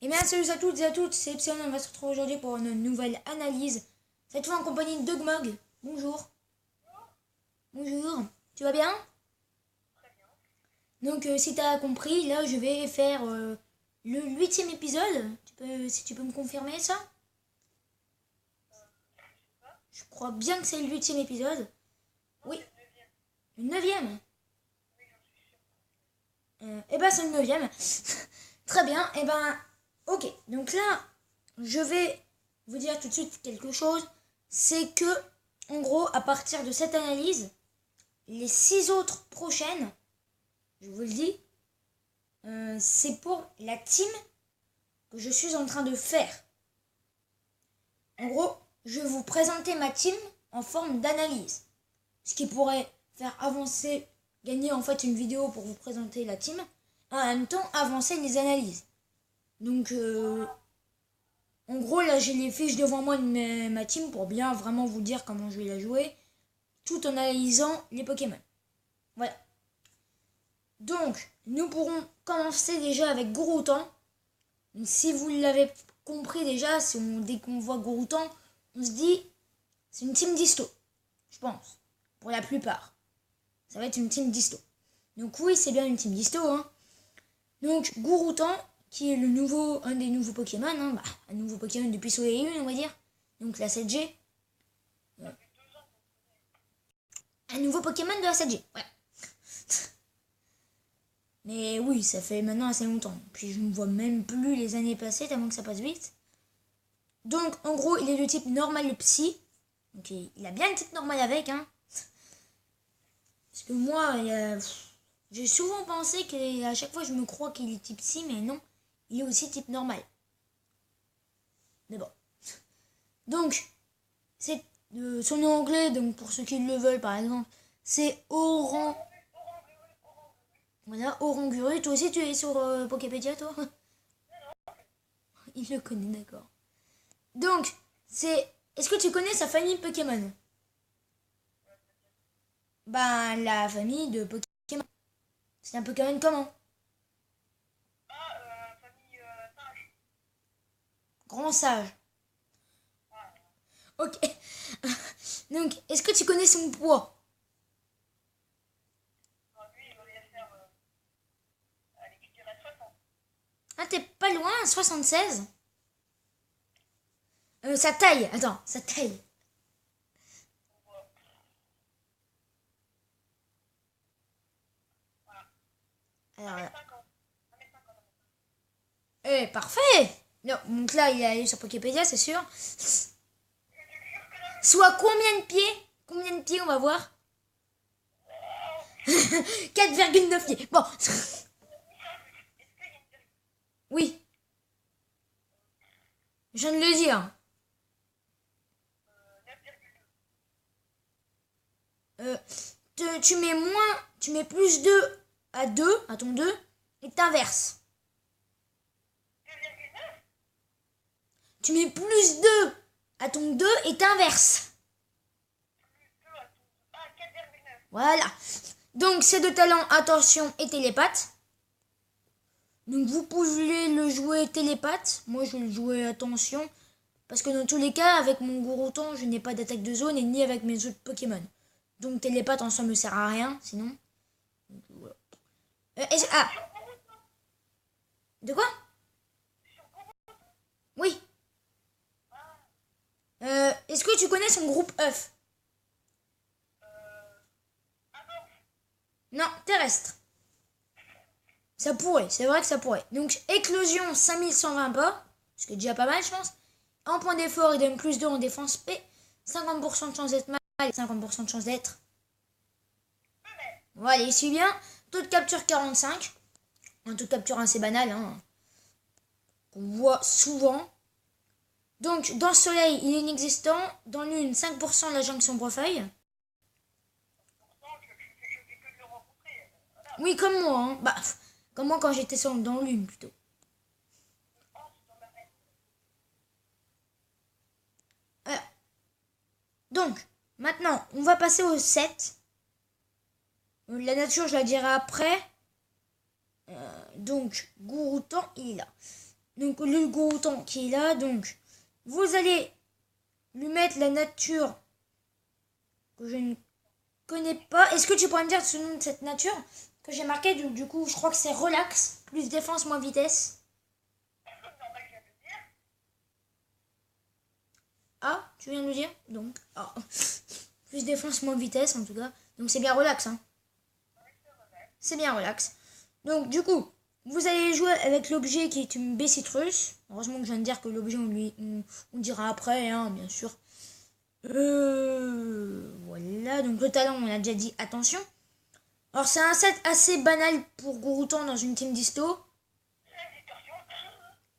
Et bien salut à toutes et à toutes, c'est Epsilon, on va se retrouver aujourd'hui pour une nouvelle analyse. Cette fois en compagnie de Dogmog. Bonjour. Bonjour. Tu vas bien? Très bien. Donc si t'as compris, là je vais faire le 8e épisode. Si tu peux me confirmer ça? Je sais pas. Je crois bien que c'est le 8e épisode. Non, Oui, c'est le 9e. le 9e. Oui, j'en suis sûre. Eh ben c'est le 9e. Très bien, eh ben ok. Donc là, je vais vous dire tout de suite quelque chose. C'est que, en gros, à partir de cette analyse, les 6 autres prochaines, je vous le dis, c'est pour la team que je suis en train de faire. En gros, je vais vous présenter ma team en forme d'analyse. Ce qui pourrait faire avancer, gagner en fait une vidéo pour vous présenter la team, et en même temps avancer les analyses. Donc, en gros, là, j'ai les fiches devant moi de ma team pour bien vraiment vous dire comment je vais la jouer, tout en analysant les Pokémon. Voilà. Donc, nous pourrons commencer déjà avec Gouroutan. Donc, si vous l'avez compris déjà, dès qu'on voit Gouroutan, on se dit, c'est une team disto, je pense, pour la plupart. Ça va être une team disto. Donc oui, c'est bien une team disto, hein. Donc, Gouroutan, qui est un des nouveaux Pokémon, hein, un nouveau Pokémon depuis Soleil et Lune, on va dire. Donc la 7G. Un nouveau Pokémon de la 7G, voilà. Mais oui, ça fait maintenant assez longtemps. Puis je ne vois même plus les années passées, tellement que ça passe vite. Donc, en gros, il est de type normal psy. Donc, il a bien le type normal avec, hein. Parce que moi, j'ai souvent pensé qu'à chaque fois, je me crois qu'il est type psy, mais non. Il est aussi type normal. Mais bon. Donc, c'est son nom anglais, donc pour ceux qui le veulent, par exemple, c'est Oran. Voilà, Oranguru. Toi aussi, tu es sur Poképédia, toi? Il le connaît, d'accord. Donc, est-ce que tu connais sa famille Pokémon? Bah, la famille de Pokémon. C'est un Pokémon comment? Famille sage. Grand sage. Ok. Donc, est-ce que tu connais son poids? Lui, il va bien faire. Allez, je dirais 60. Ah, t'es pas loin, 76. Sa taille, attends, sa taille. Alors, 1m50. 1m50. parfait. Non, donc là, il est allé sur Poképédia, c'est sûr. Soit combien de pieds? Combien de pieds, on va voir? 4,9 pieds. Bon. Oui. Je viens de le dire. 9,2. Tu mets plus 2 à 2, à ton 2, et t'inverses. 2,9. Tu mets plus 2 à ton 2 et t'inverses. Plus 2 à tout. Ah, 4,9. Voilà. Donc, c'est de talent, attention et télépathe. Donc, vous pouvez le jouer télépathe. Moi, je vais le jouer attention. Parce que dans tous les cas, avec mon Gouroutan, je n'ai pas d'attaque de zone et ni avec mes autres Pokémon. Donc, télépathe en soi me sert à rien, sinon. Donc, voilà. Ah, de quoi? Oui. Est-ce que tu connais son groupe œuf? Non, terrestre. Ça pourrait, c'est vrai que ça pourrait. Donc, éclosion 5120 pas, ce qui est déjà pas mal, je pense. En point d'effort, il donne plus 2 en défense P. 50% de chance d'être mal, 50% de chance d'être. Voilà, il suit bien. Taux de capture 45. Un taux de capture assez banal, hein, qu'on voit souvent. Donc, dans Soleil, il est inexistant. Dans Lune, 5% de la jonction Brefeuille. Pourtant, je fais que de le rencontrer. Voilà. Oui, comme moi, hein. Bah, comme moi quand j'étais dans Lune, plutôt. Dans ma tête. Voilà. Donc, maintenant, on va passer au 7. La nature, je la dirai après. Donc, Gouroutan, il est là. Donc le Gouroutan qui est là, donc vous allez lui mettre la nature que je ne connais pas. Est-ce que tu pourrais me dire ce nom de cette nature que j'ai marqué du coup, je crois que c'est relax, plus défense, moins vitesse. Ah, tu viens de le dire donc. Ah. Plus défense, moins vitesse en tout cas. Donc c'est bien relax, hein. C'est bien relax. Donc du coup, vous allez jouer avec l'objet qui est une baie citrus. Heureusement que je viens de dire que l'objet on dira après, hein, bien sûr. Voilà, donc le talent, on a déjà dit attention. Alors c'est un set assez banal pour Gouroutan dans une team disto.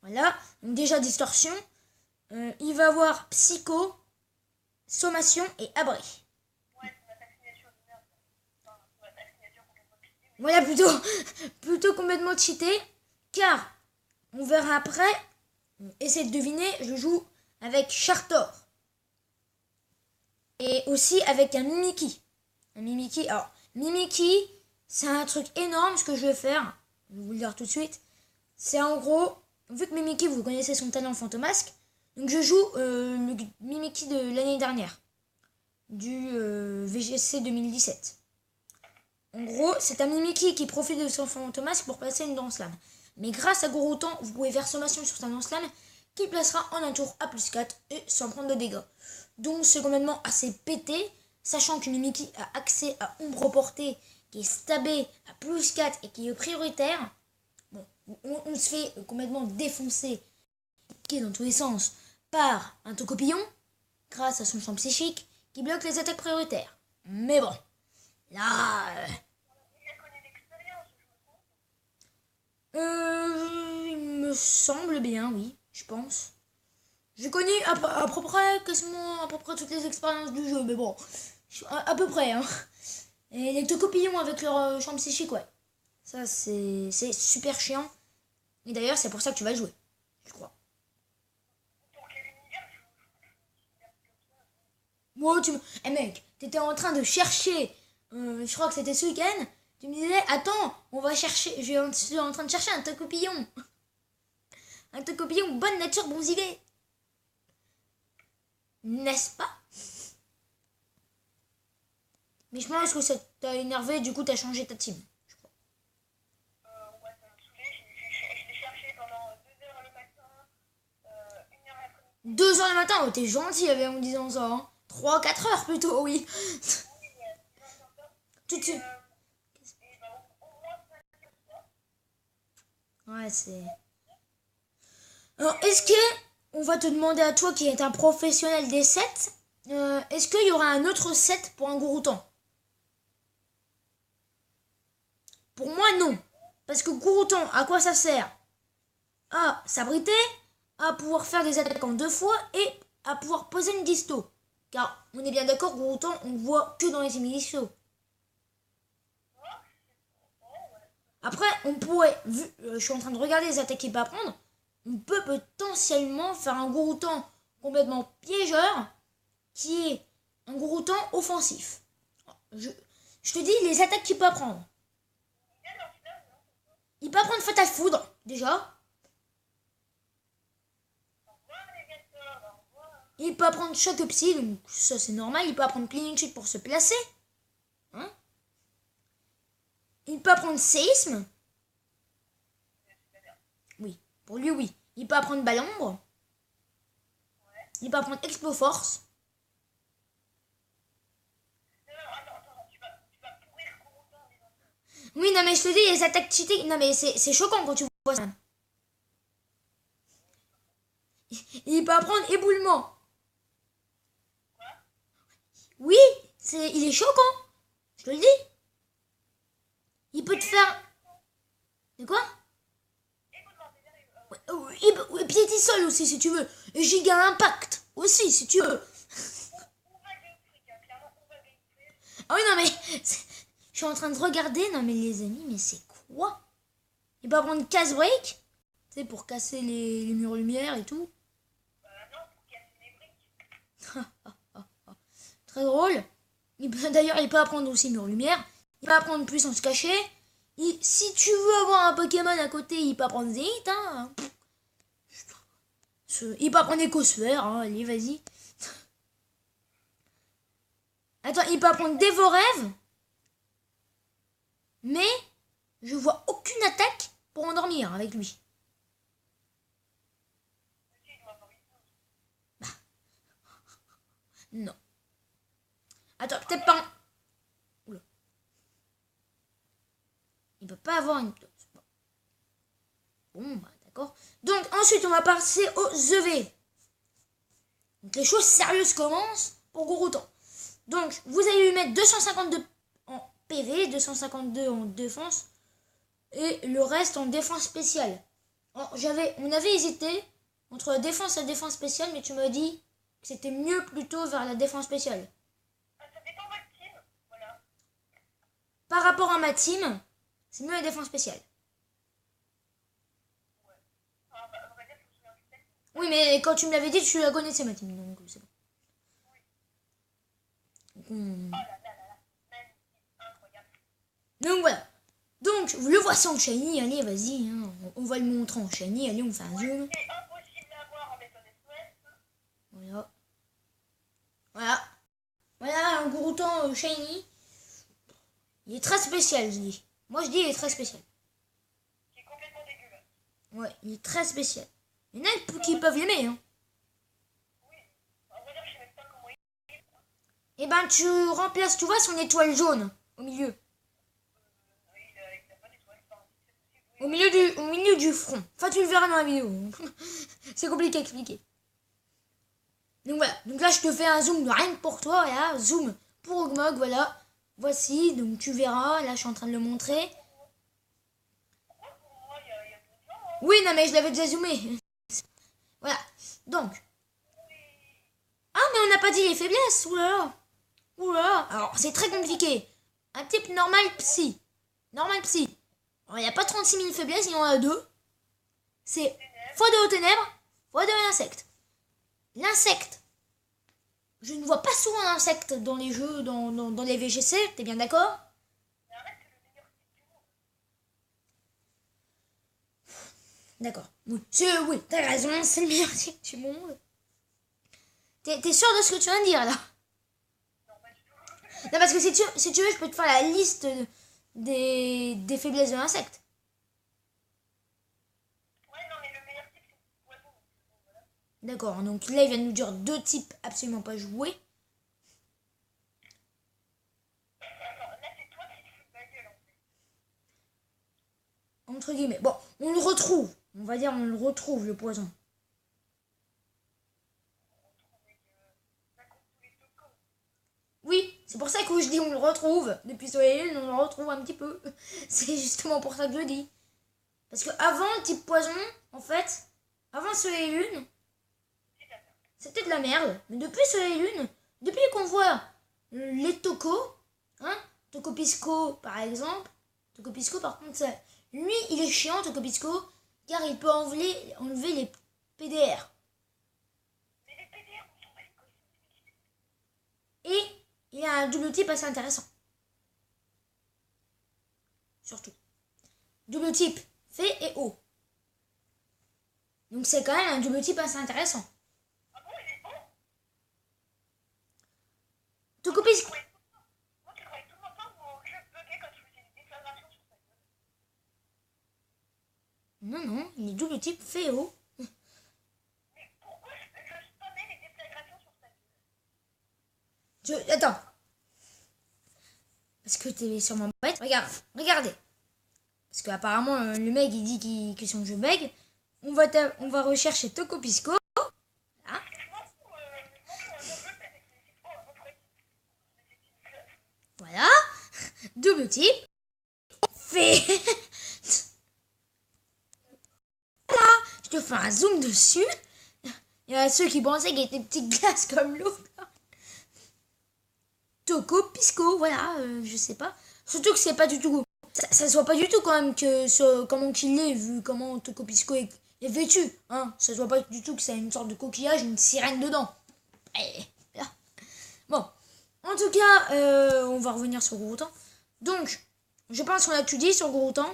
Voilà, donc déjà distorsion. Il va avoir psycho, sommation et abri. Voilà, plutôt complètement cheaté, car on verra après. Essayez de deviner, je joue avec Chartor. Et aussi avec un Mimiki. Alors, Mimiki, c'est un truc énorme ce que je vais faire. Je vais vous le dire tout de suite. C'est en gros, vu que Mimiki, vous connaissez son talent Fantomasque, donc je joue le Mimiki de l'année dernière, du VGC 2017. En gros, c'est un Mimiki qui profite de son Fantomasque pour passer une danse lame. Mais grâce à Gouroutan, vous pouvez faire sommation sur sa danse lame qui placera en un tour à plus 4 et sans prendre de dégâts. Donc c'est complètement assez pété, sachant que Mimiki a accès à ombre portée qui est stabé à plus 4 et qui est prioritaire. Bon, on se fait complètement défoncer, qui est dans tous les sens, par un Tocopillon, grâce à son champ psychique, qui bloque les attaques prioritaires. Mais bon, là... il me semble bien, oui, je pense. J'ai connu à peu près quasiment à peu près toutes les expériences du jeu, mais bon, à peu près, hein. Et les Tocopillons avec leur champ psychique, ouais. Ça, c'est super chiant. Et d'ailleurs, c'est pour ça que tu vas jouer, je crois. Moi, Eh mec, t'étais en train de chercher, je crois que c'était ce week-end, tu me disais, attends, on va chercher, je suis en train de chercher un Tocopillon. Un Tocopillon, bonne nature, bon idée. N'est-ce pas? Mais je pense que ça t'a énervé, du coup t'as changé ta team. Je crois. Ouais, ça m'a saoulé. Je l'ai cherché pendant 2 heures le matin, 1 heure l'après-midi. 2 heures le matin, oh, t'es gentil en me disant ça. Hein. 3-4 heures plutôt, oui. Tout de suite. Et bah, au moins 5 heures. Ouais, c'est... Alors, est-ce que on va te demander à toi qui est un professionnel des sets, est-ce qu'il y aura un autre set pour un Gouroutan? Pour moi, non. Parce que Gouroutan, à quoi ça sert? À s'abriter, à pouvoir faire des attaques en 2 fois et à pouvoir poser une disto. Car on est bien d'accord, Gouroutan, on ne voit que dans les simili-disto. Après, on pourrait, je suis en train de regarder les attaques qu'il peut apprendre, on peut potentiellement faire un Gouroutan complètement piégeur qui est un Gouroutan offensif. Je te dis les attaques qu'il peut apprendre. Il peut apprendre Fatal Foudre, déjà. Il peut apprendre Choc Psy, donc ça c'est normal. Il peut apprendre Clinic Chute pour se placer. Hein? Il peut apprendre Séisme. Oui, pour lui, oui. Il peut apprendre Balombre. Il peut apprendre Explo Force. Oui, non, mais je te dis, les attaques cheatées. Non, mais c'est choquant quand tu vois ça. Il peut apprendre Éboulement. Oui, il est choquant. Je te le dis. Il peut te faire. De quoi? Et Piétisol aussi, si tu veux. Et Giga Impact aussi, si tu veux. Ah oui, non, mais. Je suis en train de regarder. Non, mais les amis, mais c'est quoi? Il peut apprendre Case Break. Tu sais, pour casser les murs lumière et tout. Non, pour casser les briques. Très drôle. D'ailleurs, il peut apprendre aussi mur lumière. Il peut apprendre puissance cachée. Si tu veux avoir un Pokémon à côté, il peut apprendre Zénith. Hein. Il peut apprendre écosphère, hein, allez, vas-y. Attends, il peut apprendre des vos rêves. Mais je vois aucune attaque pour endormir avec lui. Bah. Non. Attends, peut-être pas... Oula. Il peut pas avoir une... Bon, bah d'accord. Donc ensuite, on va passer aux EV. Donc les choses sérieuses commencent pour Goroutan. Donc, vous allez lui mettre 252 en PV, 252 en défense, et le reste en défense spéciale. Alors, on avait hésité entre la défense et la défense spéciale, mais tu m'as dit que c'était mieux plutôt vers la défense spéciale. Ça dépend de votre team, voilà. Par rapport à ma team, c'est mieux la défense spéciale. Ouais. Enfin, on va dire que je me souviens du texte. Oui, mais quand tu me l'avais dit, tu la connaissais ma team, donc c'est bon. Oh là là là là, magnifique, incroyable. Donc voilà. Donc, le voici en shiny, allez, vas-y, hein. On va le montrer en shiny, allez, on fait un zoom. C'est impossible à voir en méthode SOS. Voilà. Voilà. Voilà, un Goroutan shiny. Il est très spécial, je dis. Moi, je dis il est très spécial. Qui est complètement dégueulasse. Ouais, il est très spécial. Il y en a qui peuvent l'aimer, hein. Oui. On va dire que je sais même pas comment il Et ben, tu remplaces, tu vois, son étoile jaune au milieu. il a pas d'étoile, enfin, c'est possible. Oui. Au milieu du front. Enfin, tu le verras dans la vidéo. C'est compliqué à expliquer. Donc voilà. Donc là, je te fais un zoom de rien que pour toi. Voilà, zoom pour Ogmog, voilà. Voici, donc tu verras. Là, je suis en train de le montrer. Pourquoi pour moi, il y a d'autres gens, hein. Oui, non, mais je l'avais déjà zoomé. Voilà. Donc. Ah, mais on n'a pas dit les faiblesses. Oulala. Oulala. Alors, c'est très compliqué. Un type normal psy. Normal psy. Alors, il n'y a pas 36 000 faiblesses, il y en a deux. C'est fois de haut ténèbres, fois de l'insecte. L'insecte. Je ne vois pas souvent l'insecte dans les jeux, dans les VGC, t'es bien d'accord? Mais arrête, c'est le meilleur type du monde. D'accord. Oui, t'as raison, c'est le meilleur type du monde. T'es sûr de ce que tu viens de dire, là? Non, pas du tout. Non, parce que si tu veux, je peux te faire la liste des faiblesses de l'insecte. Ouais, non, mais le meilleur type, c'est le poison. Donc, voilà. D'accord, donc là, il vient de nous dire deux types absolument pas joués. Attends, là, c'est toi qui te fous de ma gueule, en fait. Entre guillemets. Bon, on le retrouve. On va dire, on le retrouve, le poison. On retrouve avec ça compte tous les tocos. Oui, c'est pour ça que je dis on le retrouve. Depuis Soleil, on le retrouve un petit peu. C'est justement pour ça que je dis. Parce que avant le type poison, en fait, avant Soleil et Lune, c'était de la merde. Mais depuis Soleil et Lune, depuis qu'on voit les tocos, hein, Toco Pisco par exemple, Toco Pisco par contre, lui il est chiant Toco Pisco, car il peut enlever les PDR. Mais les PDR, on s'en bat les couilles. Et il a un double type assez intéressant. Surtout. Double type fait et haut. Donc c'est quand même un double type assez intéressant. Ah bon, il est bon? Toco Pisco. Moi qui croyais tout le temps mon jeu buguait quand je faisais des déflagrations sur sa gueule. Non, non, il est double type fait et haut. Mais pourquoi je spammais les déflagrations sur sa gueule? Attends. Parce que t'es sûrement bête. Regardez. Parce qu'apparemment, le mec, il dit que son jeu bug. On va rechercher Toco Pisco. Là. Je m'en fous, montre-moi mon jeu, mais c'est trop un autre équipe. C'est une classe. Voilà. Double type. Fait. Voilà. Je te fais un zoom dessus. Il y a ceux qui pensaient qu'il était petite glace comme l'eau. Toco Pisco, voilà, je sais pas. Surtout que c'est pas du tout. Ça se voit pas du tout quand même comment qu'il est, vu comment Toco Pisco est vêtu. Hein. Ça se voit pas du tout que c'est une sorte de coquillage, une sirène dedans. Et, voilà. Bon. En tout cas, on va revenir sur Goroutan. Donc, je pense qu'on a tout dit sur Goroutan.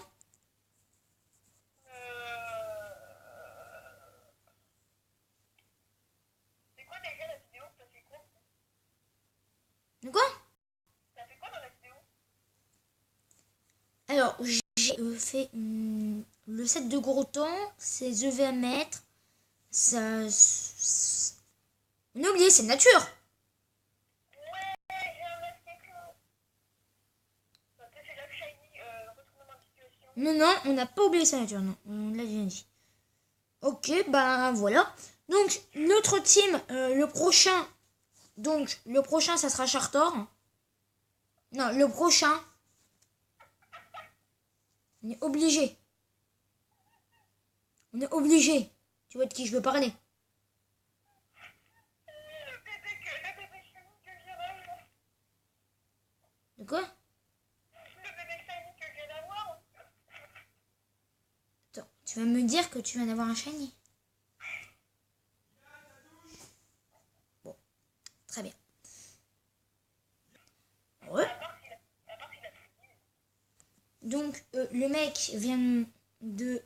Alors, j'ai fait le set de gros temps, c'est EV à mettre. Ça. On a oublié, c'est nature. Ouais, j'ai un masque. Ça c'est la shiny, retournement de situation. Non, non, on n'a pas oublié sa nature, non. On l'a déjà dit. Ok, ben voilà. Donc, notre team, le prochain. Donc, le prochain, ça sera Chartor. Non, le prochain. On est obligé. On est obligé. Tu vois de qui je veux parler. Le bébé shiny que je viens d'avoir. De quoi? Le bébé shiny que je viens d'avoir. Attends, tu vas me dire que tu viens d'avoir un shiny. Bon, très bien. Ouais. Donc, le mec vient de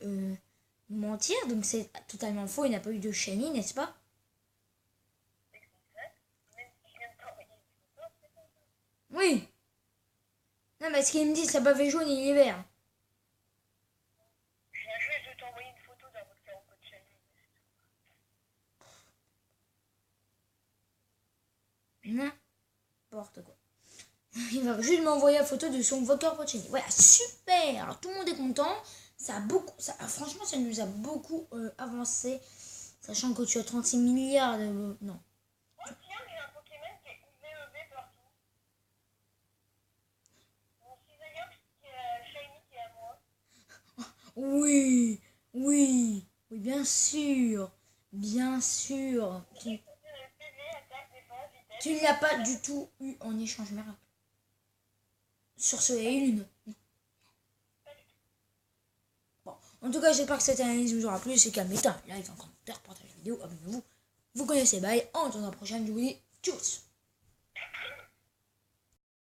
nous mentir, donc c'est totalement faux, il n'a pas eu de shiny, n'est-ce pas? Même si je viens de t'envoyer une photo, c'est pas ça. Oui. Non, mais ce qu'il me dit, ça pavé jaune et il est vert. Je viens juste de t'envoyer une photo d'un votre faire en code shiny. N'importe quoi. Il va juste m'envoyer la photo de son voteur Pochini. Voilà, super. Alors tout le monde est content. Ça a beaucoup, franchement, ça nous a beaucoup avancé. Sachant que tu as 36 milliards de... Non. Oh tiens, j'ai un Pokémon qui est IVEV partout. Mon Cisaillop qui est shiny qui est à moi. Oui, oui, oui, bien sûr. Bien sûr. PV, attaque, défense, vitesse. Tu ne l'as pas du tout eu en échange miracle. Sur ce et une. Bon, en tout cas, j'espère que cette analyse vous aura plu. C'est qu'à mettre un like, un commentaire, partagez la vidéo, abonnez-vous. Vous connaissez, bye. En attendant la prochaine, je vous dis tchuss.